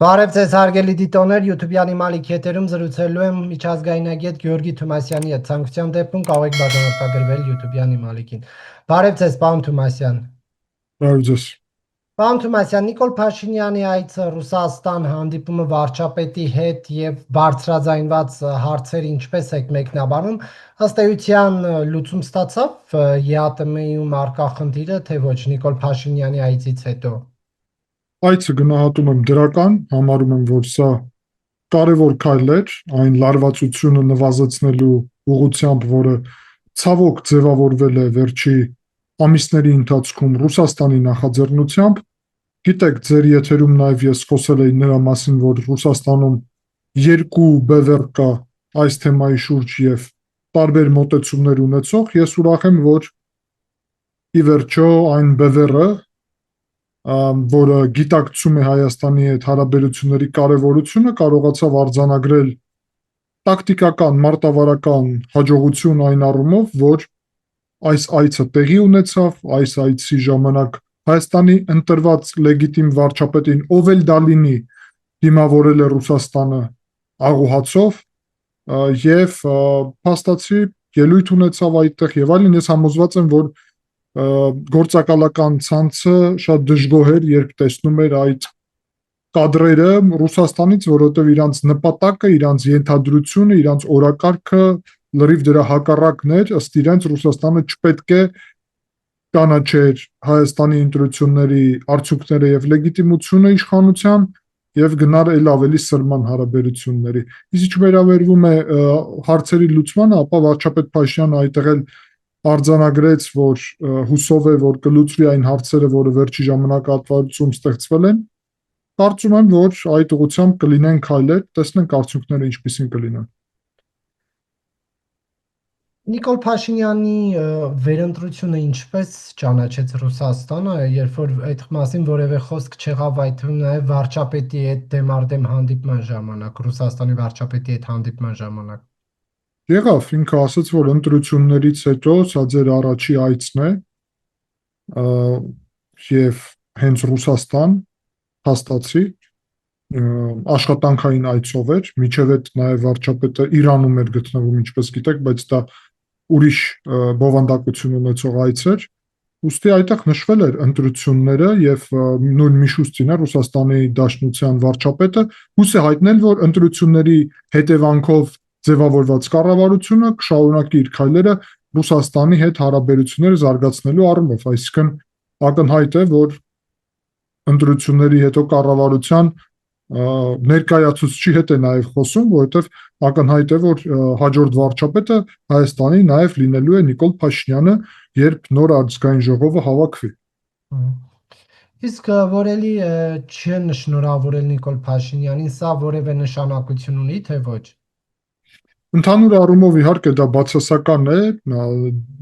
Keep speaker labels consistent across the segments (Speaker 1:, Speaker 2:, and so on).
Speaker 1: Բարև ձեզ հարգելի դիտողներ, YouTube-յանի մալիք եթերում զրուցելու եմ միջազգայնագետ Գյորգի Թումասյանի հետ։ Ցանկության դեպքում կարող եք բաժանորդագրվել YouTube-յանի մալիքին։ Բարև ձեզ, պարոն Թումասյան։
Speaker 2: Բարև ձեզ։
Speaker 1: Պարոն Թումասյան, Նիկոլ Փաշինյանի այցը Ռուսաստան, հանդիպումը վարչապետի հետ եւ բարձրաձայնված հարցեր ինչպես եք մեկնաբանում, ըստ էության լուծում ստացավ ԵԱՏՄ-ում արկա խնդիրը, թե ոչ Նիկոլ Փաշինյանի այցից հետո։
Speaker 2: Այցը գնահատում եմ դրական, համարում եմ, որ սա կարևոր քայլ էր այն լարվածությունը նվազեցնելու ուղղությամբ, որը ցավոք ձևավորվել է վերջի ամիսների ընթացքում Ռուսաստանի նախաձեռնությամբ։ Գիտեք, ձեր եթերում նաև ես խոսել էի նրա մասին, որ Ռուսաստանում երկու բևեռ կա այս թեմայի շուրջ եւ տարբեր մոտեցումներ ունեցող։ Ես ուրախ եմ, որ ի վերջո այն բևեռը, որը գիտակցում է Հայաստանի հետ հարաբերությունների կարևորությունը, կարողացավ արձանագրել տակտիկական, մարտավարական հաջողություն այն առումով, որ այս այցը տեղի ունեցավ, այս այցի ժամանակ Հայաստանի ընտրված լեգիտիմ վարչապետին, ով էլ դա լինի, դիմավորել է Ռուսաստանը աղոհացով եւ փաստացի ելույթ ունեցավ այդտեղ եւ այլն։ Ես համոզված եմ, որ գործակալական ցանցը շատ դժգոհ էր, երբ տեսնում էր այդ կադրերը Ռուսաստանից, որովհետև իրանց նպատակը, իրանց ենթադրությունը, իրանց օրակարգը լրիվ դրա հակառակն էր, ըստ իրենց Ռուսաստանը չպետք է կանաչեր Հայաստանի ընտրությունների արդյունքները եւ լեգիտիմությունը իշխանության եւ գնար ել ավելի սրման հարաբերությունների։ Իսկ ինչ վերաբերվում է հարցերի լուծմանը, ապա վարչապետ Փաշինյանը այդտեղ էլ արձանագրեց, որ հուսով է, որ կլուծվի այն հարցերը, որը վերջի ժամանակահատվածում ստեղծվել են։ Կարծում եմ, որ այդ ուղղությամբ կլինեն քայլեր, տեսնենք արդյունքները ինչպիսին կլինեն։
Speaker 1: Նիկոլ Փաշինյանի վերընտրությունը ինչպես ճանաչեց Ռուսաստանը, երբ որ այդ մասին որևէ խոսք չեղավ, այդ թվում նաև վարչապետի հետ դեմարդեմ հանդիպման ժամանակ, Ռուսաստանի վարչապետի հետ հանդիպման ժամանակ։
Speaker 2: Եղավ, ինքը ասաց, որ ընտրություններից հետո սա ձեր առաջի այցն է եւ հենց Ռուսաստան փաստացի աշխատանքային այցով էր, միջև այդ նաև վարչապետը Իրանում էր գտնվում, ինչպես գիտեք, բայց դա ուրիշ բովանդակություն ունեցող այց էր։ Ուստի այդտեղ նշվել էր ընտրությունները եւ նույն Միշուստինը Ռուսաստանի Դաշնության վարչապետը հույս է հայտնել, որ ընտրությունների հետևանքով ձևավորված կառավարությունը կշարունակի իր քայլերը Ռուսաստանի հետ հարաբերությունները զարգացնելու առումով, այսինքն ակնհայտ է, որ ընտրությունների հետո կառավարության ներկայացուցչի հետ է նաև խոսում, որովհետև ակնհայտ է, որ հաջորդ վարչապետը Հայաստանի նաև լինելու է Նիկոլ Փաշինյանը, երբ նոր ազգային ժողովը հավաքվի։
Speaker 1: Իսկ որելի չեն շնորհավորել Նիկոլ Փաշինյանին, սա որևէ նշանակություն ունի, թե ոչ։
Speaker 2: Ընդհանուր առումով իհարկե դա բացասական է,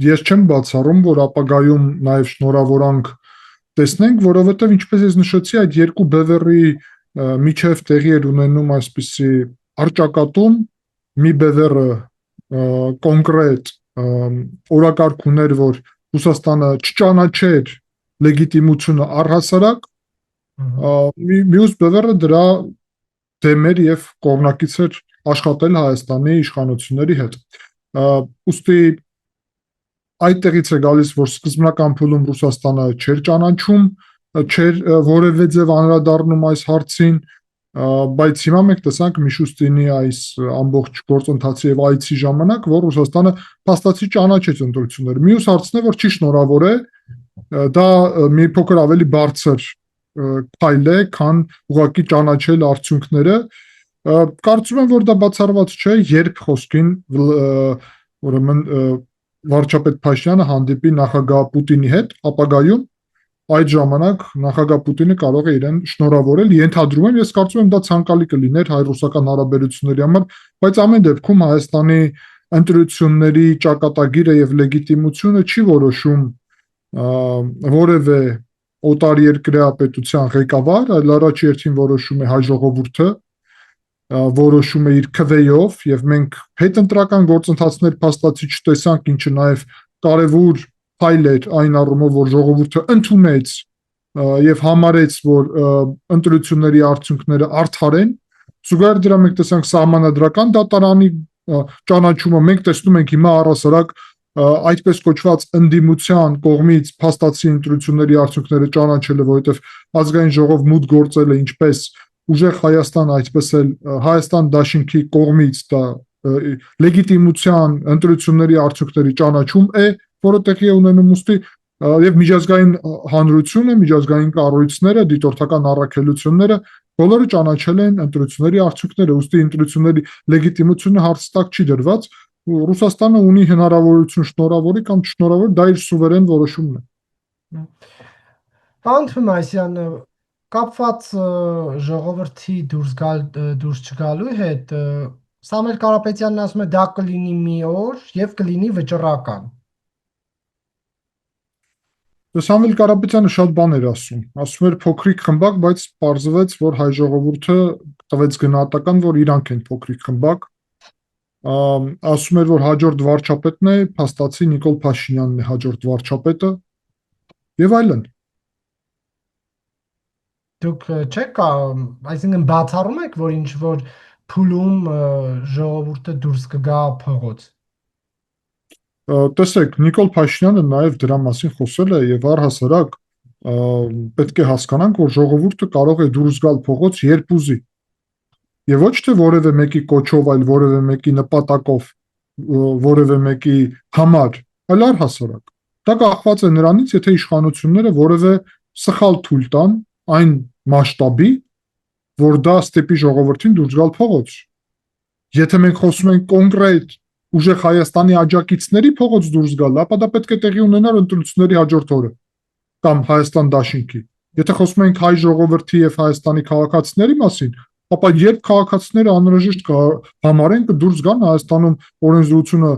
Speaker 2: ես չեմ բացառում, որ ապագայում նաև շնորհավորանք տեսնենք, որովհետև ինչպես ես նշեցի, այդ երկու բևեռի միջև տեղի էր ունենում այսպիսի առճակատում, մի բևեռը կոնկրետ օրակարգ ուներ, որ Ռուսաստանը չճանաչեր լեգիտիմությունը առհասարակ, մյուս բևեռը դրա դեմ էր եւ կողմնակից էր աշխատել Հայաստանի իշխանությունների հետ։ Ուստի այդտեղից է գալիս, որ սկզբնական փուլում Ռուսաստանը չէր ճանաչում, չէր որևէ ձև անդրադառնում այս հարցին, բայց հիմա մենք տեսանք Միշուստինի այս ամբողջ գործընթացի եւ այցի ժամանակ, որ Ռուսաստանը փաստացի ճանաչեց ընտրությունները։ Մյուս հարցն է, որ չի շնորհավոր է, դա մի փոքր ավելի բարձր քայլ է, քան ուղղակի ճանաչել արդյունքները։ Կարծում եմ, որ դա բացառված չէ, երբ խոսքին ուրեմն վարչապետ Փաշինյանը հանդիպի նախագահ Պուտինի հետ ապագայում, այդ ժամանակ նախագահ Պուտինը կարող է իրեն շնորհավորել, ենթադրում եմ, ես կարծում եմ դա ցանկալի կլիներ հայ-ռուսական հարաբերությունների համար, բայց ամեն դեպքում Հայաստանի ընտրությունների ճակատագիրը եւ լեգիտիմությունը չի որոշում որևէ օտարերկրյա պետության ղեկավար, այլ առաջի հերթին որոշում է հայ ժողովուրդը, որոշում է իր քվեով եւ մենք հետընտրական գործընթացներ փաստացի չտեսանք, ինչը նաեւ կարևոր փայլ էր այն առումով, որ ժողովուրդը ընդունեց եւ համարեց, որ ընտրությունների արդյունքները արդար են, զուգահեռ դրա մենք տեսանք սահմանադրական դատարանի ճանաչումը, մենք տեսնում ենք հիմա առհասարակ այդպես կոչված ընդդիմության կողմից փաստացի ընտրությունների արդյունքները ճանաչելը, որովհետև ազգային ժողով մուտք գործել է ինչպես ուժեղ Հայաստան, այդպես էլ Հայաստան դաշինքի կողմից դա լեգիտիմության ընտրությունների արդյունքների ճանաչում է, որը տեղի է ունենում ուստի եւ միջազգային հանրությունը, միջազգային կառույցները, դիտորդական առաքելությունները բոլորը ճանաչել են ընտրությունների արդյունքները, ուստի ընտրությունների լեգիտիմությունը հարց տակ չի դրված։ Ռուսաստանը ունի հնարավորություն շնորհավորի կամ չշնորհավորի, դա իր սուվերեն որոշումն է։
Speaker 1: Պարոն Թումասյան, կապված ժողովրդի դուրս չգալու հետ Սամվել Կարապետյանն ասում է դա կլինի մի օր եւ կլինի վճռական։
Speaker 2: Սամվել Կարապետյանը շատ բան էր ասում էր փոքրիկ խմբակ, բայց պարզվեց, որ հայ ժողովուրդը տվեց գնահատական, որ իրանք են փոքրիկ խմբակ, ասում էր, որ հաջորդ վարչապետն է, փաստացի Նիկոլ Փաշինյանն է հաջորդ վարչապետը եւ այլն։
Speaker 1: Դուք չեք, այսինքն բացառում եք, որ ինչ որ փուլում ժողովուրդը դուրս կգա փողոց։
Speaker 2: Տեսեք, Նիկոլ Փաշինյանը նաև դրա մասին խոսել է եւ առհասարակ պետք է հասկանանք, որ ժողովուրդը կարող է դուրս գալ փողոց երբ ուզի։ Եվ ոչ թե որևէ մեկի կոչով, այլ որևէ մեկի նպատակով, որևէ մեկի համար, այլ առհասարակ։ Դա կախված է նրանից, եթե իշխանությունները որևէ սխալ թույլ տան այն մասշտաբի, որ դա ստեպի ժողովրդին դուրս գալ փողոց։ Եթե մենք խոսում ենք կոնկրետ ուժեղ Հայաստանի աջակիցների փողոց դուրս գալ, ապա դա պետք է տեղի ունենար ընտրությունների հաջորդ օրը կամ Հայաստան դաշինքի։ Եթե խոսում ենք հայ ժողովրդի եւ Հայաստանի քաղաքացիների մասին, ապա երբ քաղաքացիները անհրաժեշտ համարեն կդուրս գան, Հայաստանում օրենսդրությունը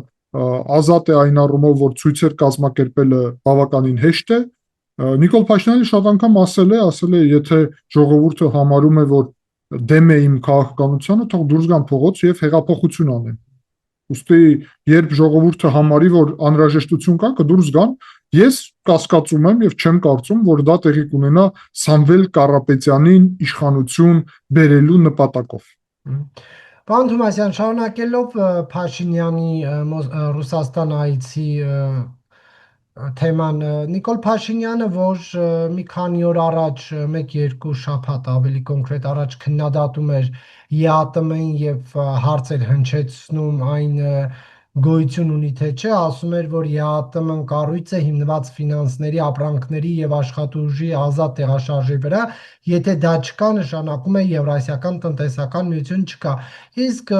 Speaker 2: ազատ է այն առումով, որ ցույցեր կազմակերպելը բավականին հեշտ է։ Նիկոլ Փաշինյանը շատ անգամ ասել է, եթե ժողովուրդը համարում է, որ դեմ է իմ քաղաքականությանը, թող դուրս գան փողոց եւ հեղափոխություն անեն։ Ուստի երբ ժողովուրդը համարի, որ անհրաժեշտություն կա, կդուրս գան, ես կասկածում եմ եւ չեմ կարծում, որ դա տեղի կունենա Սամվել Կարապետյանին իշխանություն բերելու նպատակով։
Speaker 1: Պարոն Թումասյան, շարունակելով Փաշինյանի Ռուսաստան այցի թեման, Նիկոլ Փաշինյանը, որ մի քանի օր առաջ, 1-2 շաբաթ ավելի կոնկրետ առաջ քննադատում էր ԵԱՏՄ-ին եւ հարցեր հնչեցնում այն գոյություն ունի թե չէ, ասում էր, որ ԵԱՏՄ-ն կառույց է հիմնված ֆինանսների, ապրանքների եւ աշխատուժի ազատ տեղաշարժի վրա, եթե դա չկա, նշանակում է Եվրասիական տնտեսական միություն չկա։ Իսկ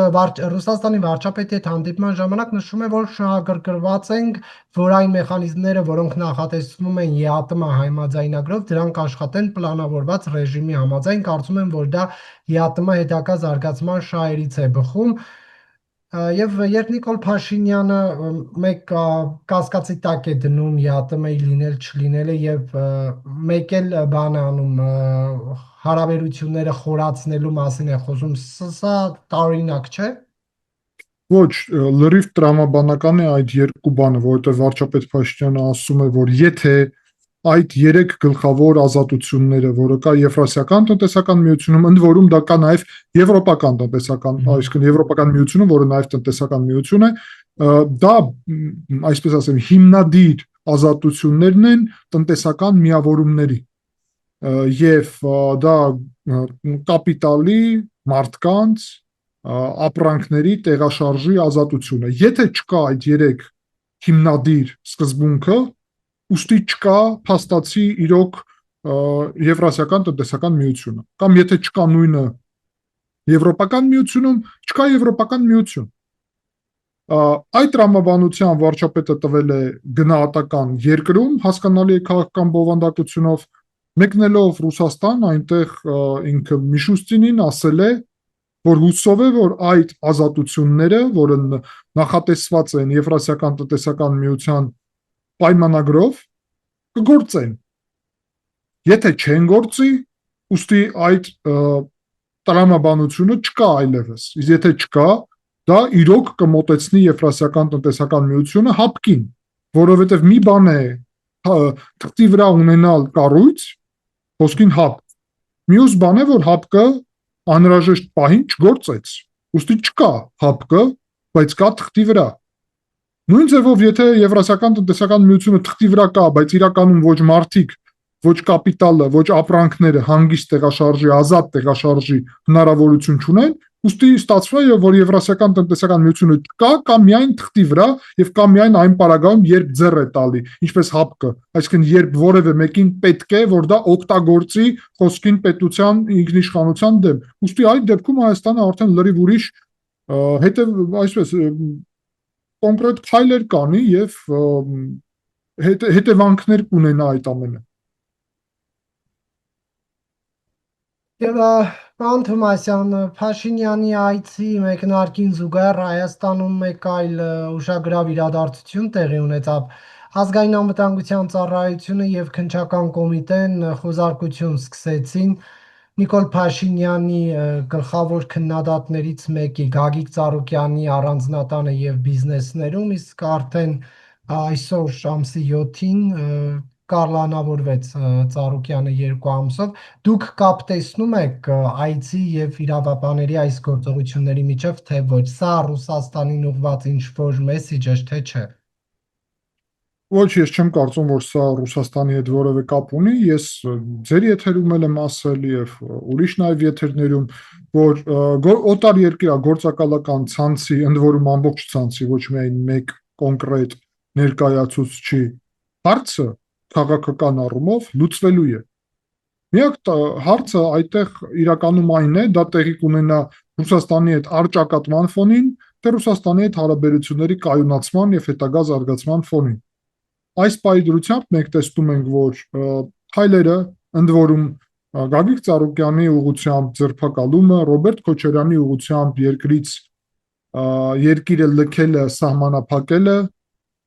Speaker 1: Ռուսաստանի վարչապետի հետ հանդիպման ժամանակ նշում է, որ շահագրգռված ենք, որ այն մեխանիզմները, որոնք նախատեսվում են ԵԱՏՄ համաձայնագրով, դրանք աշխատեն պլանավորված ռեժիմի համաձայն, կարծում եմ, որ դա ԵԱՏՄ հետագա զարգացման շահերից է բխում։ Եվ երբ Նիկոլ Փաշինյանը մեկ կասկածի տակ է դնում ԵԱՏՄ-ի լինել չլինելը եւ մեկ էլ բան անում հարաբերությունները խորացնելու մասին է խոսում, սա տարօրինակ չէ։
Speaker 2: Ոչ, լրիվ տրամաբանական է այդ երկու բանը, որովհետեւ վարչապետ Փաշինյանը ասում է, որ եթե այդ 3 գլխավոր ազատությունները, որը կա Եվրասիական տնտեսական միությունում, ընդ որում դա կա նաև Եվրոպական տնտեսական, այսինքն Եվրոպական միությունը, որը նաև տնտեսական միություն է, դա, այսպես ասեմ, հիմնադիր ազատություններն են տնտեսական միավորումների եւ դա կապիտալի, մարդկանց, ապրանքների տեղաշարժի ազատությունը։ Եթե չկա այդ 3 հիմնադիր սկզբունքը, ուստի չկա փաստացի իրոք Եվրասիական տնտեսական միությունը, կամ եթե չկա նույնը Եվրոպական միությունում, չկա Եվրոպական միություն։ Այդ տրամաբանության վարչապետը տվել է գնահատական երկրում, հասկանալի է քաղաքական բովանդակությունով, մեկնելով Ռուսաստան, այնտեղ ինքը Միշուստինին ասել է, որ հուսով է, որ այդ ազատությունները, որը նախատեսված են Եվրասիական տնտեսական միության պայմանագրով, կգործեն։ Եթե չեն գործի, ուստի այդ տրամաբանությունը չկա այլևս։ Իսկ եթե չկա, դա իրոք կմոտեցնի Եվրասիական տնտեսական միությունը հապկին, որովհետև մի բան է թղթի վրա ունենալ կառույց, խոսքին հապ։ Մյուս բան է, որ հապկը անհրաժեշտ պահին չգործեց։ Ուստի չկա հապկը, բայց կա թղթի վրա։ Նույն ձևով, եթե Եվրասիական տնտեսական միությունը թղթի վրա կա, բայց իրականում ոչ մարդիկ, ոչ կապիտալը, ոչ ապրանքները հանգիստ տեղաշարժի, ազատ տեղաշարժի հնարավորություն չունեն, ուստի ստացվում է, որ Եվրասիական տնտեսական միությունը կա միայն թղթի վրա եւ կա միայն այն պարագայում, երբ ձեռ է տալի, ինչպես հապկը, այսինքն երբ որևէ մեկին պետք է, որ դա օգտագործի խոսքին պետության ինքնիշխանության դեմ։ Ուստի այդ դեպքում Հայաստանը արդեն լրիվ ուրիշ այսպես կոնկրետ քայլեր կանի եւ հետևանքներ կունենա այդ ամենը։
Speaker 1: Եվ պարոն Թոմասյան, Փաշինյանի այցի մեկնարկին զուգահեռ Հայաստանում մեկ այլ ուշագրավ իրադարձություն տեղի ունեցավ։ Ազգային անվտանգության ծառայությունը եւ քննչական կոմիտեն խոզարկություն սկսեցին Նիկոլ Փաշինյանի գլխավոր քննադատներից մեկի Գագիկ Ծառուկյանի առանձնատանը եւ բիզնեսներում, իսկ արդեն այսօր ամսի 7-ին կառլանավորվեց Ծառուկյանը 2 ամսով։ Դուք կապ տեսնում եք այցի եւ իրավաբանների այս գործողությունների միջև, թե ոչ սա Ռուսաստանին ուղղված ինչ-որ մեսիջ է, թե չէ։
Speaker 2: Ոչ, ես չեմ կարծում, որ սա Ռուսաստանի հետ որևէ կապ ունի։ Ես ձեր եթերում եմ ասել եւ ուրիշ նաեւ եթերներում, որ օտար երկիր գործակալական ցանցի, ընդ որում ամբողջ ցանցի, ոչ միայն մեկ կոնկրետ ներկայացուցչի հարցը քաղաքական առումով լուծվելու է։ Միակ հարցը այդտեղ իրականում այն է, դա տեղի կունենա Ռուսաստանի հետ առճակատման ֆոնին, թե Ռուսաստանի հետ հարաբերությունների կայունացման եւ հետագա զարգացման ֆոնին։ Այս պայդրությամբ մենք տեսնում ենք, որ քայլերը, ընդ որում Գագիկ Ծառուկյանի ուղղությամբ ձերբակալումը, Ռոբերտ Քոչարյանի ուղղությամբ երկիրը լքելը, սահմանափակելը,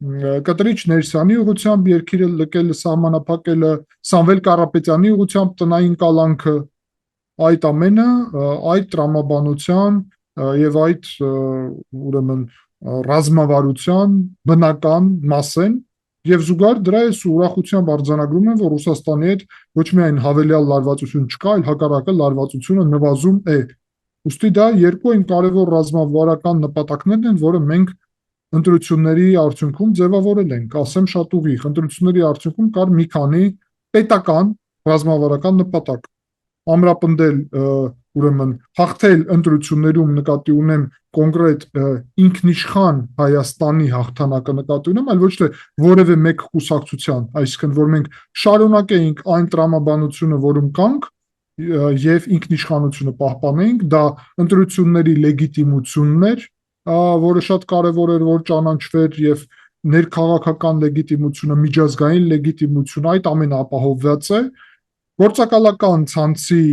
Speaker 2: Կտրիչ Ներսյանի ուղղությամբ երկիրը լքելը, սահմանափակելը, Սամվել Կարապետյանի ուղղությամբ տնային կալանքը, այդ ամենը այդ տրամաբանության եւ այդ ուրեմն ռազմավարության բնական մաս են։ Եվ զուգահեռ դրա ես ուրախությամբ արձանագրում եմ, որ Ռուսաստանի հետ ոչ միայն հավելյալ լարվածություն չկա, այլ հակառակը լարվածությունը նվազում է։ Ուստի դա երկու այն կարևոր ռազմավարական նպատակներն են, որը մենք ընտրությունների արդյունքում ձևավորել ենք, ասեմ շատ ուղիղ, ընտրությունների արդյունքում կար մի քանի պետական ռազմավարական նպատակ։ Ամրապնդել ուրեմն հաղթել ընտրություններում նկատի ունեմ կոնկրետ ինքնիշխան Հայաստանի հաղթանակը նկատի ունեմ, այլ ոչ թե որևէ մեկ կուսակցության, այսինքն որ մենք շարունակեինք այն տրամաբանությունը, որում կանք եւ ինքնիշխանությունը պահպանեինք, դա ընտրությունների լեգիտիմությունն էր, որը շատ կարևոր էր, որ ճանաչվեր եւ ներքաղաքական լեգիտիմությունը, միջազգային լեգիտիմությունը, այդ ամենը ապահովված է։ Գործակալական ցանցի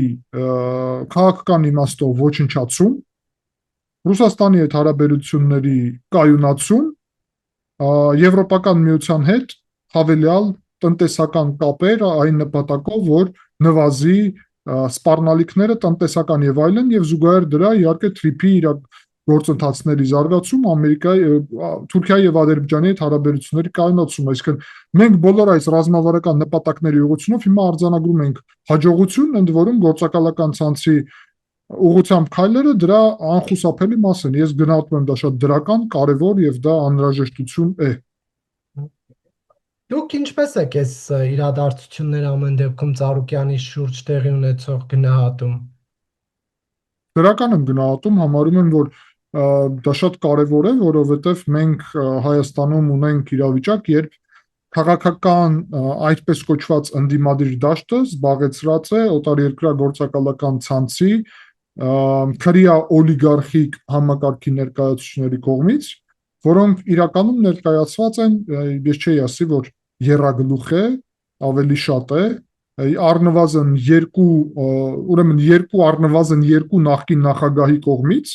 Speaker 2: քաղաքական իմաստով ոչնչացում, Ռուսաստանի հետ հարաբերությունների կայունացում, Եվրոպական միության հետ հավելյալ տնտեսական կապեր այն նպատակով, որ նվազի սպառնալիքները տնտեսական եւ այլն, եւ զուգահեռ դրա իհարկե թրիփի գործընթացների զարգացում, Թուրքիայի եւ Ադրբեջանի հետ հարաբերությունների կայունացում, այսինքն մենք բոլոր այս ռազմավարական նպատակների ուղղությունով հիմա արձանագրում ենք հաջողություն, ընդ որում գործակալական ցանցի ուղղությամբ քայլերը դրա անխուսափելի մաս են։ Ես գնահատում եմ դա շատ դրական, կարևոր եւ դա անհրաժեշտություն է։
Speaker 1: Դուք ինչպես եք այս իրադարձությունները ամեն դեպքում Ծառուկյանի շուրջ տեղի ունեցող գնահատում։
Speaker 2: Դրական եմ գնահատում, համարում եմ, որ դա շատ կարևոր է, որովհետեւ մենք Հայաստանում ունենք իրավիճակ, երբ քաղաքական այդպես կոչված ընդդիմադիր դաշտը զբաղեցրած է օտարերկրյա գործակալական ցանցի քրեա օլիգարխիկ համակարգի ներկայացուցիչների կողմից, որոնք իրականում ներկայացված են, ես չէի ասի, որ եռագլուխ է, ավելի շատ է, առնվազն երկու նախկին նախագահի կողմից,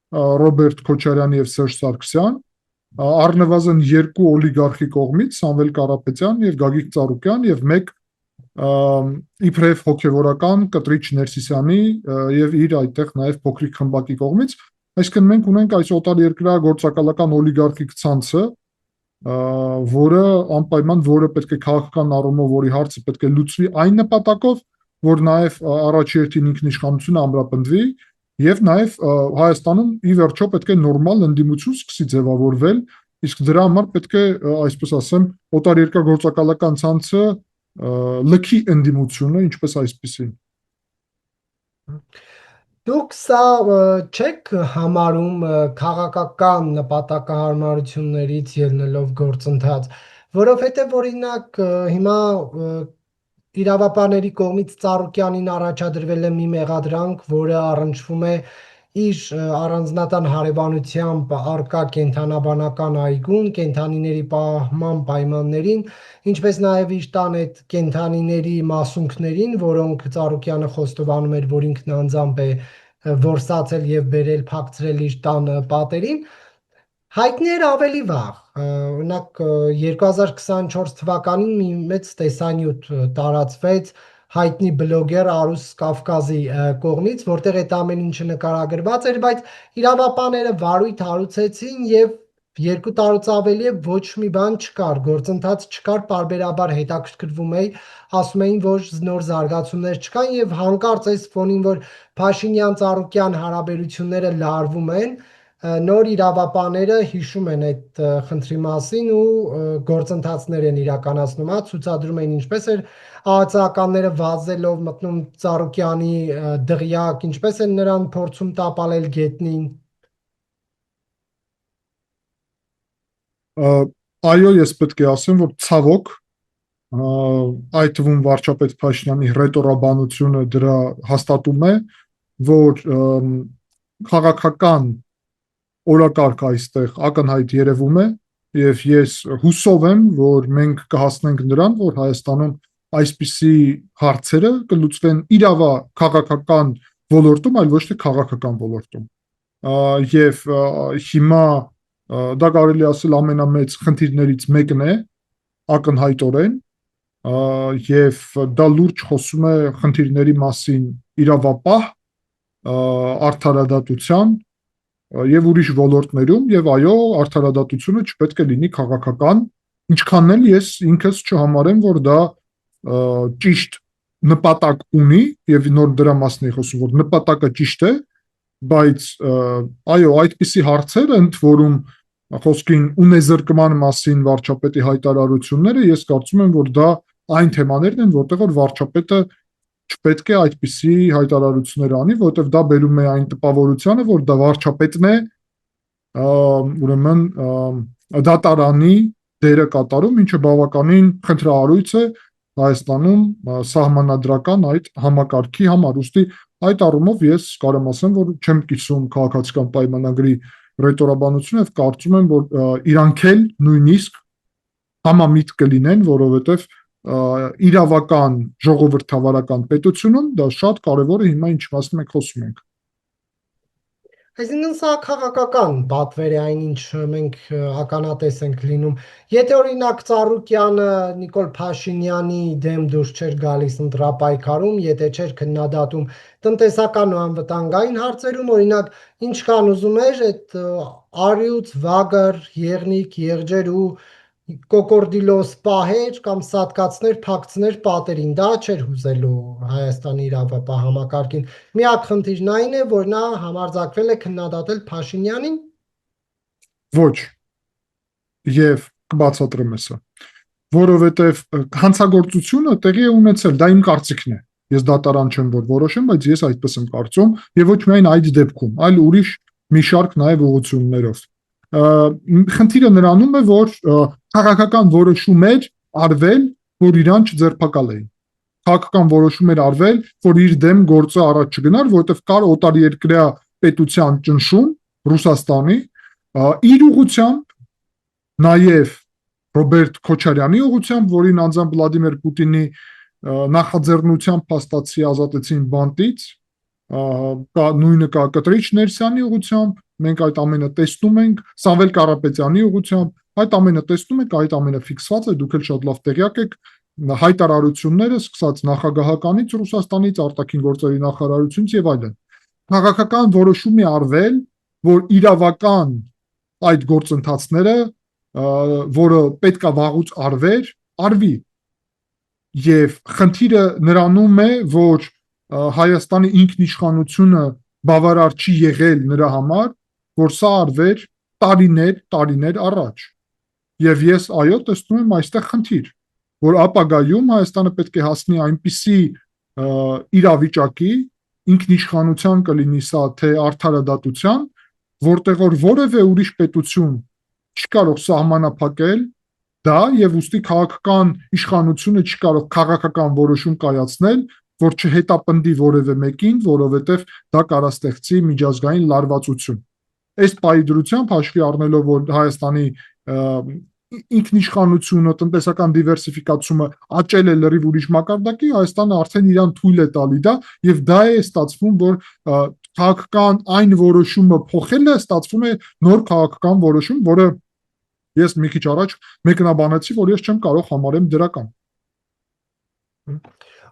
Speaker 2: Ռոբերտ Քոչարյանի եւ Սերժ Սարգսյան, առնվազն երկու օլիգարխի կողմից, Սամվել Կարապետյան եւ Գագիկ Ծառուկյան եւ մեկ իբրև հոգևորական Կտրիչ Ներսիսյանի եւ իր այդտեղ նաեւ փոքրիկ խմբակի կողմից, այսինքն մենք ունենք այս օտարերկրյա գործակալական օլիգարխիկ ցանցը, որը անպայման որը պետք է քաղաքական առումով որի հարցը պետք է լուծվի այն նպատակով, որ նաև առաջերտին ինքնիշխանությունը ամրապնդվի եւ նաև Հայաստանում ի վերջո պետք է նորմալ ընդդիմություն սկսի ձևավորվել, իսկ դրա համար պետք է, այսպես ասեմ, օտարերկրագործակալական ցանցը լքի ընդդիմությունը, ինչպես այսպեսին։
Speaker 1: Դուք սա չեք համարում քաղաքական նպատակահարմարություններից ելնելով գործընթաց, որովհետև օրինակ հիմա իրավապահների կողմից Ծառուկյանին առաջադրվել է մի մեղադրանք, որը առնչվում է իր առանձնատան հարևանությամբ առկա կենդանաբանական այգուն, կենդանիների պահման պայմաններին, ինչպես նաև իր տան այդ կենդանիների մասունքներին, որոնք Ծառուկյանը խոստովանում էր, որ ինքն անձամբ է որսացել եւ բերել փակցրել իր տան պատերին։ Հայտնի էր ավելի վաղ, օրինակ 2024 թվականին մի մեծ տեսանյութ տարածվեց հայտնի բլոգեր Արուս Կավկազի կողմից, որտեղ այդ ամեն ինչը նկարագրված էր, բայց իրավապահները վարույթ հարուցեցին եւ 2 տարուց ավելի է ոչ մի բան չկար, գործընթաց չկար, պարբերաբար հետաքրքրվում էի, ասում էին, որ նոր զարգացումներ չկան եւ հանկարծ այս ֆոնին, որ Փաշինյան-Ծառուկյան հարաբերությունները լարվում են, նոր իրավապահները հիշում են այդ խնդրի մասին ու գործընթացներ են իրականացնում, ցուցադրում են ինչպես էր ԱԱԾ-ականները վազելով մտնում Ծառուկյանի դղյակ, ինչպես են նրան փորձում տապալել գետնին։
Speaker 2: Այո, ես պետք է ասեմ, որ ցավոք այդ թվում վարչապետ Փաշինյանի ռետորաբանությունը դրա հաստատում է, որ քաղաքական օրակարգ այստեղ ակնհայտ երևում է եւ ես հուսով եմ, որ մենք կհասնենք նրան, որ Հայաստանում այսպիսի հարցերը կլուծվեն իրավաքաղաքական ոլորտում, այլ ոչ թե քաղաքական ոլորտում։ Եվ հիմա դա կարելի ասել ամենամեծ խնդիրներից մեկն է ակնհայտորեն եւ դա լուրջ խոսում է խնդիրների մասին իրավապահ արդարադատության եւ ուրիշ ոլորտներում եւ այո արդարադատությունը չպետք է լինի քաղաքական, ինչքան էլ ես ինքս չհամարեմ, որ դա ճիշտ նպատակ ունի եւ նոր դրա մասին եմ խոսում, որ նպատակը ճիշտ է, բայց այո այդպիսի հարցեր ընդ որում խոսքին ունեզրկման մասին վարչապետի հայտարարությունները ես կարծում եմ, որ դա այն թեմաներն են, որտեղ որ վարչապետը չպետք է այդպիսի հայտարարություններ անի, որովհետև դա բերում է այն տպավորությանը, որ դա վարչապետն է ուրեմն դատարանի դերը կատարում, ինչը բավականին խնդրահարույց է Հայաստանում սահմանադրական այդ համակարգի համար, ուստի այդ առումով ես կարեմ ասեմ, որ չեմ կիսում քաղաքացիական պայմանագրի ռետորաբանությունը եւ կարծում եմ, որ իրանք էլ նույնիսկ համամիտ կլինեն, որովհետեւ իրավական ժողովրդավարական պետությունում դա շատ կարևոր է հիմա ինչ մասին մենք խոսում ենք։
Speaker 1: Այսինքն սա քաղաքական պատվեր է այն, ինչ մենք ականատես ենք լինում։ Եթե օրինակ Ծառուկյանը Նիկոլ Փաշինյանի դեմ դուրս չէր գալիս ընտրապայքարում, եթե չէր քննադատում տնտեսական ու անվտանգային հարցերում, օրինակ ինչքան ուզում էր այդ արյուծ, վագր, եղնիկ, եղջեր ու կոկորդիլոս պահեր կամ սատկացներ փակցներ պատերին, դա չէր հուզելու Հայաստանի իրավապահ համակարգին։ Միակ խնդիրն այն է, որ նա համարձակվել է քննադատել Փաշինյանին։
Speaker 2: Ոչ։ Եվ կբացատրեմ սա, որովհետև հանցագործությունը տեղի է ունեցել, դա իմ կարծիքն է։ Ես դատարան չեմ, որ որոշեմ, բայց ես այդպես եմ կարծում, եւ ոչ միայն այդ դեպքում, այլ ուրիշ մի շարք նաեւ ուղղություններով։ Խնդիրը նրանում է, որ քաղաքական որոշումներ արվել, որ իրան չձերբակալեին։ Քաղաքական որոշումներ արվել, որ իր դեմ գործը առաջ չգնար, որովհետև կար օտարերկրյա պետության ճնշում Ռուսաստանի, իր ուղղությամբ, նաև Ռոբերտ Քոչարյանի ուղղությամբ, որին անձամբ Վլադիմիր Պուտինի նախաձեռնությամբ փաստացի ազատեցին բանտից, նույնը կա Կտրիչ Ներսյանի ուղղությամբ, մենք այդ ամենը տեսնում ենք, Սամվել Կարապետյանի ուղղությամբ, այդ ամենը տեսնում եք, այդ ամենը ֆիքսված է, դուք էլ շատ լավ տեղյակ եք, հայտարարությունները սկսած նախագահականից Ռուսաստանից, արտաքին գործերի նախարարությունից եւ այլն։ Քաղաքական որոշում է արվել, որ իրավական այդ գործընթացները, որը պետքա վաղուց արվի, Եվ խնդիրը նրանում է, որ Հայաստանի ինքնիշխանությունը բավարար չի եղել նրա համար, որ սա արվեր տարիներ առաջ։ Եվ ես այո տեսնում եմ այստեղ խնդիր, որ ապագայում Հայաստանը պետք է հասնի այնպիսի իրավիճակի, ինքնիշխանության կլինի սա, թե արդարադատության, որտեղ որ որևէ ուրիշ պետություն չի կարող սահմանափակել դա եւ ուստի քաղաքական իշխանությունը չի կարող քաղաքական որոշում կայացնել, որ չհետապնդի որևէ մեկին, որովհետեւ դա կարաստեղծի միջազգային լարվածություն։ Այս պայդրությամբ հաշվի առնելով, որ Հայաստանի ինքնիշխանությունը, տնտեսական դիվերսիֆիկացումը աճել է լրիվ ուրիշ մակարդակի, Հայաստանը արդեն իրան թույլ է տալի դա, եւ դա է ստացվում, որ քաղաքական այն որոշումը փոխելը ստացվում է նոր քաղաքական որոշում, որը ես մի քիչ առաջ մեկնաբանեցի, որ ես չեմ կարող համարեմ դրական։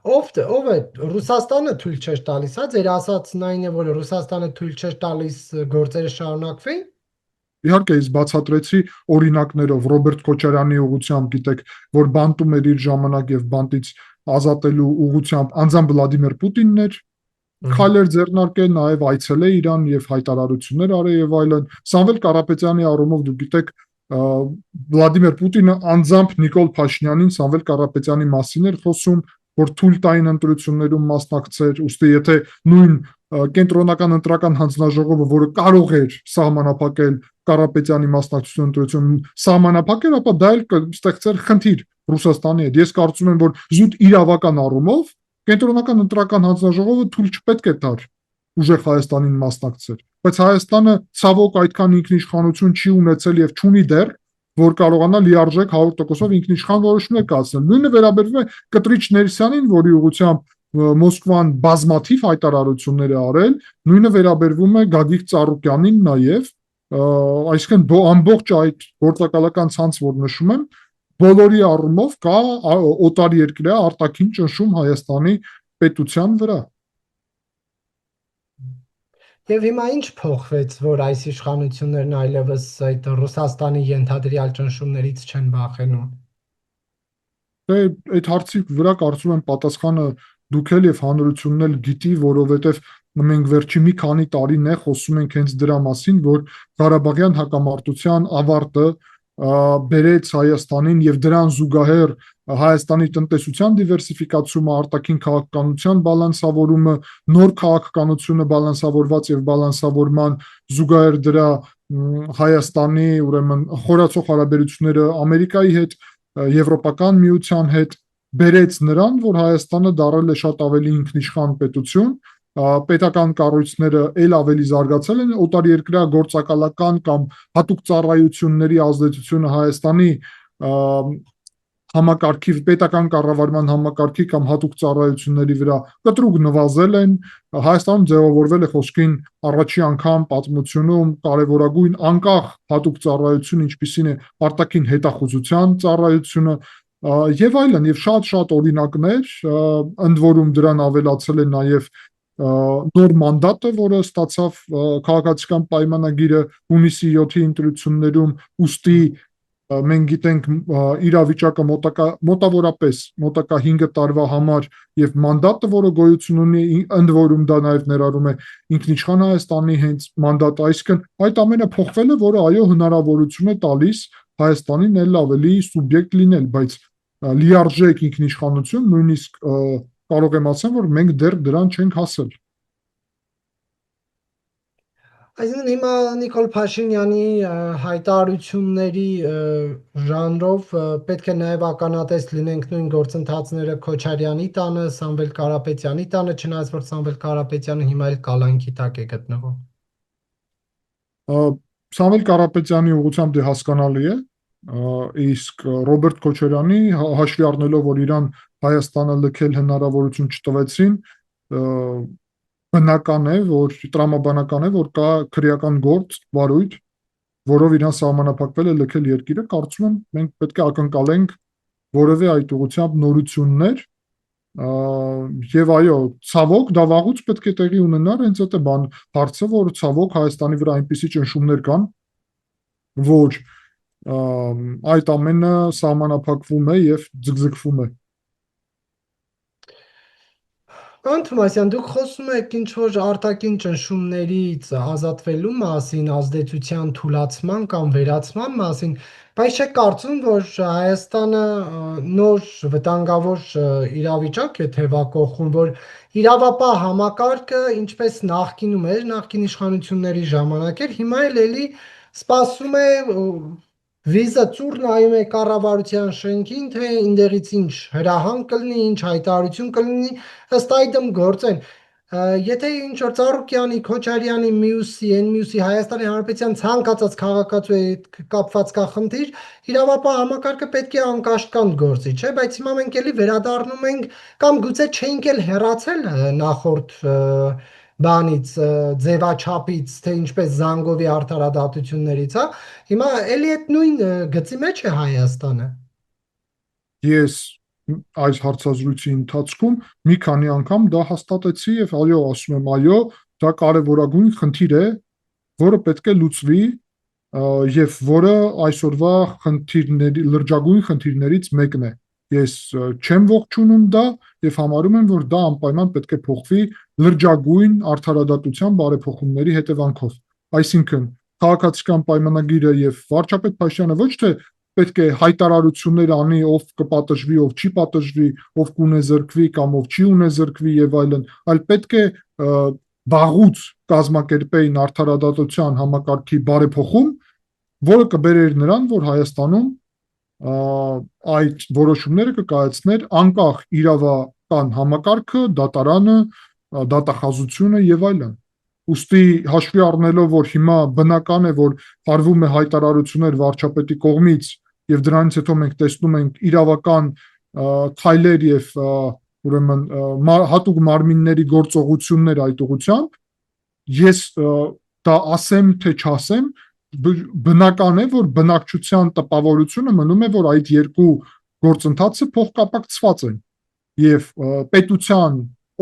Speaker 1: Ով է Ռուսաստանը թույլ չէր տալիս, հա, ձեր ասածն այն է, որ Ռուսաստանը թույլ չէր տալիս գործերը շարունակվեն։
Speaker 2: Իհարկե, ես բացատրեցի օրինակներով Ռոբերտ Քոչարյանի ուղղությամբ, գիտեք, որ բանտում էր իր ժամանակ եւ բանտից ազատելու ուղղությամբ անձամբ Վլադիմիր Պուտինն էր, քայլեր ձեռնարկել, նաեւ այցել է Իրան եւ հայտարարություններ արել եւ այլն։ Սամվել Կարապետյանի առումով դուք գիտեք, Վլադիմիր Պուտինը անձամբ Նիկոլ Փաշինյանին Սամվել Կարապետյանի մասին էր խոսում, որ թույլ տային ընտրություններում մասնակցեր, ուստի եթե նույն կենտրոնական ընտրական հանձնաժողովը, որը կարող էր սահմանափակել Կարապետյանի մասնակցություն ընտրությունում, սահմանափակել, ապա դա էլ կստեղծեր խնդիր Ռուսաստանի հետ։ Ես կարծում եմ, որ զուտ իրավական առումով կենտրոնական ընտրական հանձնաժողովը թույլ չպետք է տար ուժեղ Հայաստանին մասնակցել, բայց Հայաստանը ցավոք այդքան ինքնիշխանություն չի ունեցել եւ չունի դեռ, որ կարողանա լիարժեք 100%-ով ինքնիշխան որոշումներ կայացնել։ Նույնը վերաբերվում է Կտրիչ Ներսյանին, որի ուղղությամբ Մոսկվան բազմաթիվ հայտարարություններ է արել, նույնը վերաբերվում է Գագիկ Ծառուկյանին նաև, այսինքն ամբողջ այդ գործակալական ցանց, որ նշում եմ, բոլորի առումով կա օտար երկրյա արտաքին ճնշում Հայաստանի պետության վրա։
Speaker 1: Եվ հիմա ինչ փոխվեց, որ այս իշխանություններն այլևս այդ Ռուսաստանի ենթադրյալ ճնշումներից չեն վախենում։
Speaker 2: Դե այդ հարցի վրա կարծում եմ պատասխանը դուք էլ եւ հանրությունն էլ գիտի, որովհետեւ մենք վերջի մի քանի տարին է խոսում ենք հենց դրա մասին, որ Ղարաբաղյան հակամարտության ավարտը բերեց Հայաստանին եւ դրան զուգահեռ Հայաստանի տնտեսության դիվերսիֆիկացումը, արտաքին քաղաքականության բալանսավորումը, նոր քաղաքականությունը բալանսավորված եւ բալանսավորման զուգահեռ դրա Հայաստանի ուրեմն խորացող հարաբերությունները Ամերիկայի հետ, Եվրոպական միության հետ բերեց նրան, որ Հայաստանը դառել է շատ ավելի ինքնիշխան պետություն, պետական կառույցները ել ավելի զարգացել են, օտարերկրյա գործակալական կամ հատուկ ծառայությունների ազդեցությունը Հայաստանի համակարգի, պետական կառավարման համակարգի կամ հատուկ ծառայությունների վրա կտրուկ նվազել են, Հայաստանում ձևավորվել է խոսքին առաջի անգամ պատմությունում կարևորագույն անկախ հատուկ ծառայություն, ինչպիսին է արտաքին հետախուզության ծառայությունը եւ այլն, եւ շատ օրինակներ, ընդ որում դրան ավելացել է նաեւ նոր մանդատը, որը ստացավ քաղաքացիական պայմանագիրը հունիսի 7-ի ընտրություններում, ուստի մենք գիտենք իրավիճակը մոտավորապես մոտակա 5 տարվա համար եւ մանդատը, որը գոյություն ունի, ընդ որում դա նաեւ ներառում է ինքնիշխան Հայաստանի հենց մանդատը, այսինքն այդ ամենը փոխվել է, որը այո հնարավորություն է տալիս Հայաստանին ել ավելի սուբյեկտ լինել, բայց լիարժեք ինքնիշխանություն նույնիսկ կարող եմ ասել, որ մենք դեռ դրան չենք հասել։
Speaker 1: Այսինքն հիմա Նիկոլ Փաշինյանի հայտարարությունների ժանրով պետք է նաև ականատես լինենք նույն գործընթացները Քոչարյանի տանը, Սամվել Կարապետյանի տանը, չնայած որ Սամվել Կարապետյանը հիմա էլ կալանքի տակ է գտնվում։
Speaker 2: Սամվել Կարապետյանի ուղղությամբ դե հասկանալի է, իսկ Ռոբերտ Քոչարյանի հաշվի առնելով, որ իրան Հայաստանը լքել հնարավորություն չտվեցին, բնական է, որ տրամաբանական է, որ կա քրեական գործ, վարույթ, որով իրան սահմանափակվել է լքել երկիրը, կարծում եմ մենք պետք է ակնկալենք որևէ այդ ուղղությամբ նորություններ, եւ այո, ցավոք դա վաղուց պետք է տեղի ունենար, հենց այդ է հարցը, որ ցավոք Հայաստանի վրա այնպիսի ճնշումներ կան, որ այդ ամենը սահմանափակվում է եւ ձգձգվում է։
Speaker 1: Անթումասյան, դուք խոսում եք ինչ որ արտաքին ճնշումներից ազատվելու մասին, ազդեցության թուլացման կամ վերացման մասին, բայց չեք կարծում, որ Հայաստանը նոր վտանգավոր իրավիճակ է թևակողում, որ իրավապահ համակարգը, ինչպես նախկինում էր, նախկին իշխանությունների ժամանակ էր, հիմա էլ էլի սպասում է վիզը ծուռ նայում է կառավարության շենքին, թե ինդեղից ինչ հրահանգ կլինի, ինչ հայտարարություն կլինի, ըստ այդմ գործեն։ Եթե ինչ որ Ծառուկյանի, Քոչարյանի, մյուսի, այն մյուսի Հայաստանի Հանրապետության ցանկացած քաղաքացու հետ կապված կա խնդիր, իրավապահ համակարգը պետք է անկաշկանդ գործի, չէ՞, բայց հիմա մենք էլի վերադառնում ենք կամ գուցե չենք էլ հեռացել նախորդ բանից, ձևաչափից, թե ինչպես Զանգովի արդարադատություններից, հա, հիմա էլի այդ նույն գծի մեջ է Հայաստանը։
Speaker 2: Ես այս հարցազրույցի ընթացքում մի քանի անգամ դա հաստատեցի եւ այո, ասում եմ, այո, դա կարևորագույն խնդիր է, որը պետք է լուծվի եւ որը այսօրվա լրջագույն խնդիրներից մեկն է։ Ես չեմ ողջունում դա եւ համարում եմ, որ դա անպայման պետք է փոխվի լրջագույն արդարադատության բարեփոխումների հետևանքով։ Այսինքն, քաղաքացիական պայմանագիրը եւ վարչապետ Փաշինյանը ոչ թե պետք է հայտարարություններ անի, ով կպատժվի, ով չի պատժվի, ով կունեզրկվի կամ ով չի ունեզրկվի եւ այլն, այլ պետք է վաղուց կազմակերպեին արդարադատության համակարգի բարեփոխում, որը կբերեր նրան, որ Հայաստանում այդ որոշումները կկայացներ անկախ իրավական համակարգը, դատարանը, դատախազությունը եւ այլն։ Ուստի հաշվի առնելով, որ հիմա բնական է, որ արվում է հայտարարություններ վարչապետի կողմից եւ դրանից հետո մենք տեսնում ենք իրավական քայլեր եւ ուրեմն հատուկ մարմինների գործողություններ այդ ուղղությամբ, ես դա ասեմ թե չասեմ, բնական է, որ բնակչության տպավորությունը մնում է, որ այդ երկու գործընթացը փոխկապակցված են եւ պետության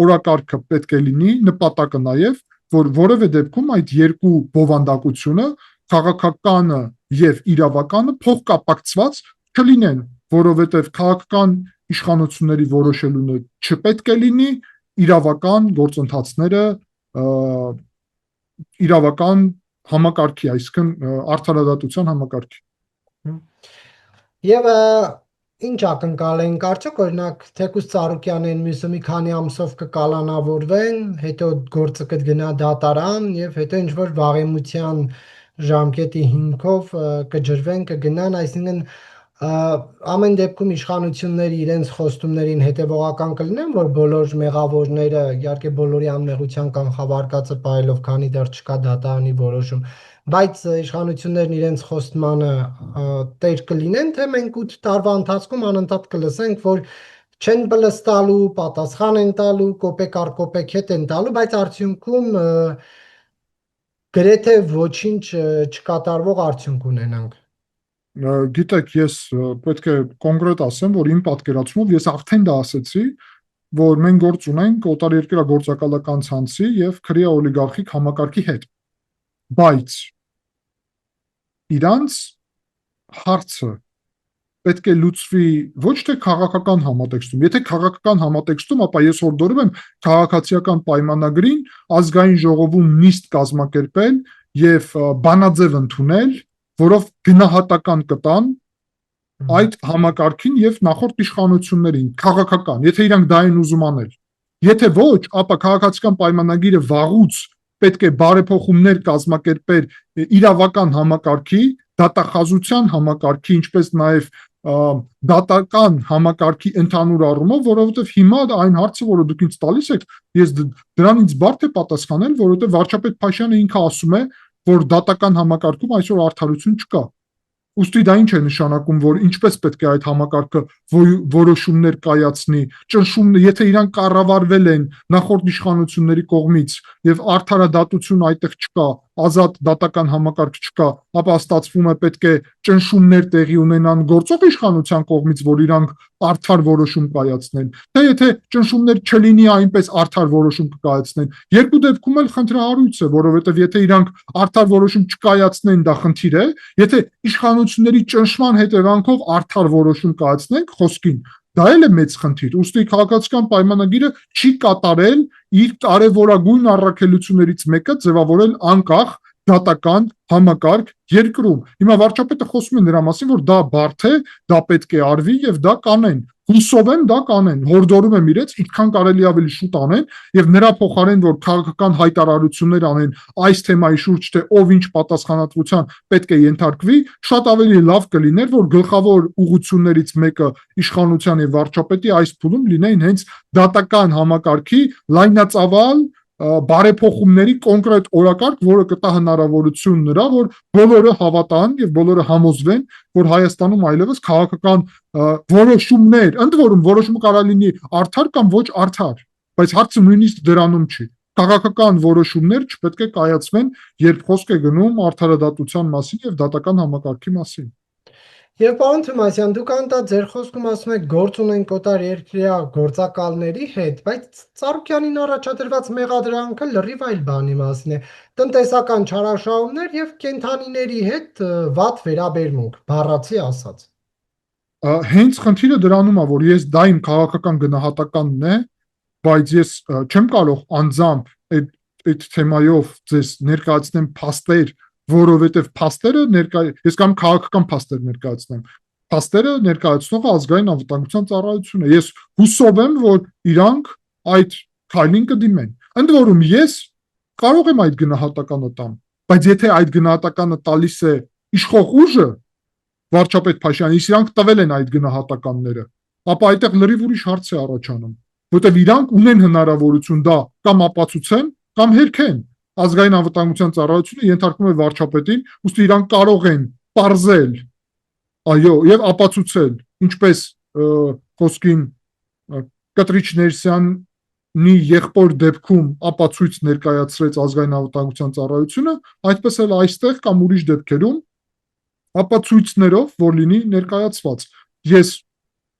Speaker 2: օրակարգը պետք է լինի, նպատակը նաեւ, որ որևէ դեպքում այդ երկու բովանդակությունը, քաղաքականը եւ իրավականը փոխկապակցված չլինեն, որովհետեւ քաղաքական իշխանությունների որոշելունը չպետք է լինի, իրավական գործընթացները իրավական համակարգի, այսինքն արդարադատության համակարգի։
Speaker 1: Եվ ինչ ակնկալենք, արդյոք օրինակ թեկուզ Ծառուկյանն մյուսը մի քանի ամսով կկալանավորվեն, հետո գործը կգնա դատարան եւ հետո ինչ որ վաղեմության ժամկետի հիմքով կջրվեն, կգնան, այսինքն ամեն դեպքում իշխանությունները իրենց խոստումներին հետևողական կլինեն, որ բոլոր մեղավորները, իհարկե բոլորի անմեղության կանխավարկածը պահելով, քանի դեռ չկա դատարանի որոշում, բայց իշխանություններն իրենց խոստմանը տեր կլինեն, թե մենք 8 տարվա ընթացքում անընդհատ կլսենք, որ չեն բլստալու, պատասխան են տալու, կոպեկ առ կոպեկ հետ են տալու, բայց արդյունքում գրեթե ոչինչ չկատարվող արդյունք ունենանք։
Speaker 2: Գիտեք, ես պետք է կոնկրետ ասեմ, որ իմ պատկերացումով ես արդեն դա ասեցի, որ մենք գործ ունենք օտարերկրյա գործակալական ցանցի եւ քրեա օլիգարխիկ համակարգի հետ։ Բայց իրանց հարցը պետք է լուծվի ոչ թե քաղաքական համատեքստում։ Եթե քաղաքական համատեքստում, ապա ես հորդորում եմ քաղաքացիական պայմանագրին ազգային ժողովում նիստ կազմակերպել եւ բանաձև ընդունել, որով գնահատական կտան այդ համակարգին եւ նախորդ իշխանություններին, քաղաքական, եթե իրանք դա են ուզում անել։ Եթե ոչ, ապա քաղաքացիական պայմանագիրը վաղուց պետք է բարեփոխումներ կազմակերպեր իրավական համակարգի, դատախազության համակարգի, ինչպես նաեւ դատական համակարգի ընդհանուր առումով, որովհետեւ հիմա այն հարցը, որը դուք ինձ տալիս եք, ես դրանից բարդ է պատասխանել, որովհետեւ վարչապետ Փաշինյանը ինքը ասում է, որ դատական համակարգում այսօր արդարություն չկա։ Ուստի դա ինչ է նշանակում, որ ինչպես պետք է այդ համակարգը որոշումներ կայացնի, ճնշումներ, եթե իրանք կառավարվել են նախորդ իշխանությունների կողմից եւ արդարադատություն այդտեղ չկա, ազատ դատական համակարգ չկա, ապա ստացվում է պետք է ճնշումներ տեղի ունենան գործող իշխանության կողմից, որ իրանք արդար որոշում կայացնեն։ Թե եթե ճնշումներ չլինի, այնպես արդար որոշում կկայացնեն։ Երկու դեպքում էլ խնդրահարույց է, որովհետեւ եթե իրանք արդար որոշում չկայացնեն, դա խնդիր է, եթե իշխանությունների ճնշման հետևանքով արդար որոշում կայացնենք խոսքին, դա էլ է մեծ խնդիր։ Ուստի քաղաքացիական պայմանագիրը չի կատարել իր կարևորագույն առաքելություններից մեկը ձևավորել անկախ դատական համակարգ երկրում։ Հիմա վարչապետը խոսում է նրա մասին, որ դա բարդ է, դա պետք է արվի եւ դա կանեն։ Հուսով եմ դա կանեն, հորդորում եմ իրենց, ինչքան կարելի ավելի շուտ անեն եւ նրա փոխարեն որ քաղաքական հայտարարություններ անեն այս թեմայի շուրջ, թե ով ինչ պատասխանատվության պետք է ենթարկվի, շատ ավելի լավ կլիներ, որ գլխավոր ուղղություններից մեկը իշխանության եւ վարչապետի այս փուլում լինեին հենց դատական համակարգի լայնածավալ բարեփոխումների կոնկրետ օրակարգ, որը կտա հնարավորություն նրա, որ բոլորը հավատան եւ բոլորը համոզվեն, որ Հայաստանում այլևս քաղաքական որոշումներ, ընդ որում որոշումը կարող լինի արդար կամ ոչ արդար, բայց հարցը նույնիսկ դրանում չի։ Քաղաքական որոշումներ չպետք է կայացվեն, երբ խոսք է գնում արդարադատության մասին եւ դատական համակարգի մասին։
Speaker 1: Եվ պարոն Թումանյան, դուք անտա ձեր խոսքում ասում եք գործ ունենք օտար երկրյա գործակալների հետ, բայց Ծառուկյանին առաջադրված մեղադրանքը լրիվ այլ բանի մասին է։ Տնտեսական չարաշահումներ եւ կենդանիների հետ վատ վերաբերմունք, բառացի ասած։
Speaker 2: Հենց խնդիրը դրանում է, որ ես դա իմ քաղաքական գնահատականն է, բայց ես չեմ կարող անձամբ այդ թեմայով ձեզ ներկայացնեմ փաստեր, որովհետև փաստերը ես կամ քաղաքական փաստեր ներկայացնեմ։ Փաստերը ներկայացնողը ազգային անվտանգության ծառայությունն է։ Ես հուսով եմ, որ իրանք այդ քայլին կդիմեն։ Ընդ որում ես կարող եմ այդ գնահատականը տամ, բայց եթե այդ գնահատականը տալիս է իշխող ուժը, վարչապետ Փաշինյանը, իրանք տվել են այդ գնահատականները, ապա այդտեղ լրիվ ուրիշ հարց է առաջանում, որտեղ իրանք ունեն հնարավորություն դա կամ ապացուցեն, կամ հերքեն։ Ազգային անվտանգության ծառայությունը ենթարկվում է վարչապետին, ուստի իրանք կարող են պարզել, այո, եւ ապացուցել, ինչպես խոսքին Կտրիչ Ներսյանի եղբոր դեպքում ապացույց ներկայացրեց ազգային անվտանգության ծառայությունը, այդպես էլ այստեղ կամ ուրիշ դեպքերում ապացույցներով, որ լինի ներկայացված։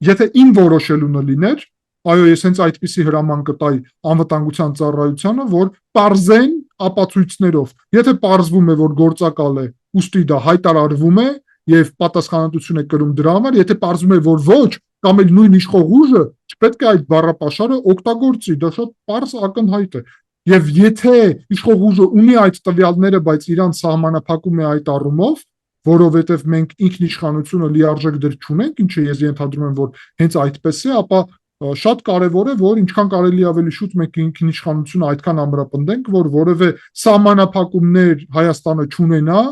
Speaker 2: Եթե իմ որոշելունը լիներ, այո, ես հենց այդպիսի հրաման կտայի անվտանգության ծառայությանը, որ պարզեն ապացույցներով։ Եթե պարզվում է, որ գործակալ է, ուստի դա հայտարարվում է եւ պատասխանատվություն է կրում դրա համար, եթե պարզվում է, որ ոչ, կամ էլ նույն իշխող ուժը չպետք է այդ բառապաշարը օգտագործի, դա շատ պարզ ակնհայտ է։ Եվ եթե իշխող ուժը ունի այդ տվյալները, բայց իրանց սահմանափակում է այդ առումով, որովհետև մենք ինքնիշխանությունը լիարժեք դեռ չունենք, ինչը ես ենթադրում եմ, որ հենց այդպես է, ապա շատ կարևոր է, որ ինչքան կարելի ավելի շուտ մենք ինքնիշխանությունը այդքան ամրապնդենք, որ որևէ սահմանափակումներ Հայաստանը չունենա,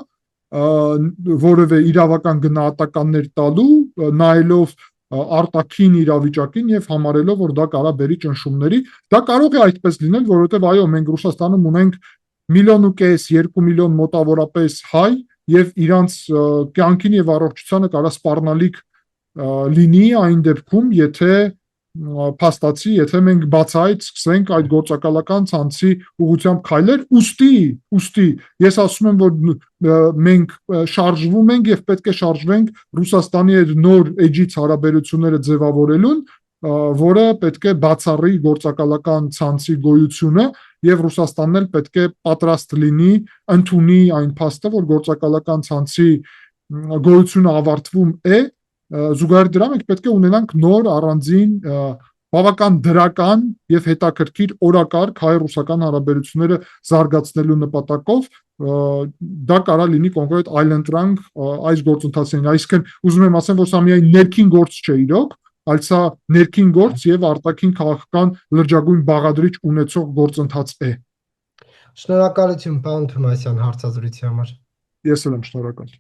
Speaker 2: որևէ իրավական գնահատականներ տալու, նայելով արտաքին իրավիճակին եւ համարելով, որ դա կարա բերի ճնշումների, դա կարող է այդպես լինել, որովհետեւ այո, մենք Ռուսաստանում ունենք 1.5 միլիոն, 2 միլիոն մոտավորապես հայ եւ իրանց կյանքին եւ առողջությանը կարա սպառնալիք լինի այն դեպքում, եթե փաստացի, եթե մենք բացահայտ սկսենք այդ գործակալական ցանցի ուղղությամբ քայլեր, ուստի ես ասում եմ, որ մենք շարժվում ենք եւ պետք է շարժվենք Ռուսաստանի հետ նոր էջից հարաբերությունները ձևավորելուն, որը պետք է բացառի գործակալական ցանցի գոյությունը եւ Ռուսաստանն էլ պետք է պատրաստ լինի ընդունի այն փաստը, որ գործակալական ցանցի գոյությունը ավարտվում է, զուգահեռ դրա մենք պետք է ունենանք նոր առանձին բավական դրական եւ հետաքրքիր օրակարգ հայ-ռուսական հարաբերությունները զարգացնելու նպատակով, դա կարա լինի կոնկրետ այլընտրանք այս գործընթացին, այսինքն ուզում եմ ասեմ, որ սա միայն ներքին գործ չէ իրոք, այլ սա ներքին գործ եւ արտաքին քաղաքական լրջագույն բաղադրիչ ունեցող գործընթաց է։
Speaker 1: Շնորհակալություն, պարոն Թումանյան, հարցազրույցի համար։
Speaker 2: Ես էլ եմ շնորհակալ։